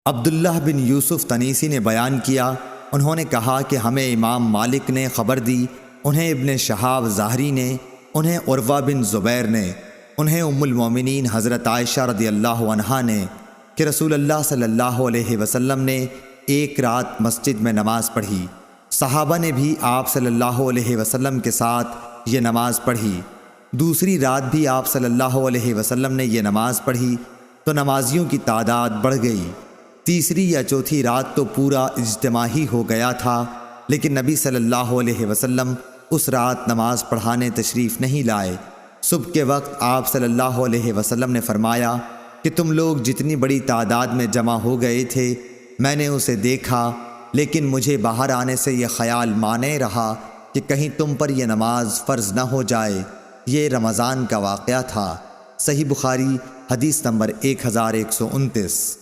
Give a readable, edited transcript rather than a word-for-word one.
عبداللہ بن یوسف تنیسی نے بیان کیا، انہوں نے کہا کہ ہمیں امام مالک نے خبر دی، انہیں ابن شہاب ظاہری نے، انہیں عروہ بن زبیر نے، انہیں ام المومنین حضرت عائشہ رضی اللہ عنہا نے کہ رسول اللہ صلی اللہ علیہ وسلم نے ایک رات مسجد میں نماز پڑھی، صحابہ نے بھی آپ صلی اللہ علیہ وسلم کے ساتھ یہ نماز پڑھی۔ دوسری رات بھی آپ صلی اللہ علیہ وسلم نے یہ نماز پڑھی تو نمازیوں کی تعداد بڑھ گئی۔ تیسری یا چوتھی رات تو پورا اجتماع ہی ہو گیا تھا، لیکن نبی صلی اللہ علیہ وسلم اس رات نماز پڑھانے تشریف نہیں لائے۔ صبح کے وقت آپ صلی اللہ علیہ وسلم نے فرمایا کہ تم لوگ جتنی بڑی تعداد میں جمع ہو گئے تھے میں نے اسے دیکھا، لیکن مجھے باہر آنے سے یہ خیال مانے رہا کہ کہیں تم پر یہ نماز فرض نہ ہو جائے۔ یہ رمضان کا واقعہ تھا۔ صحیح بخاری حدیث نمبر 1129۔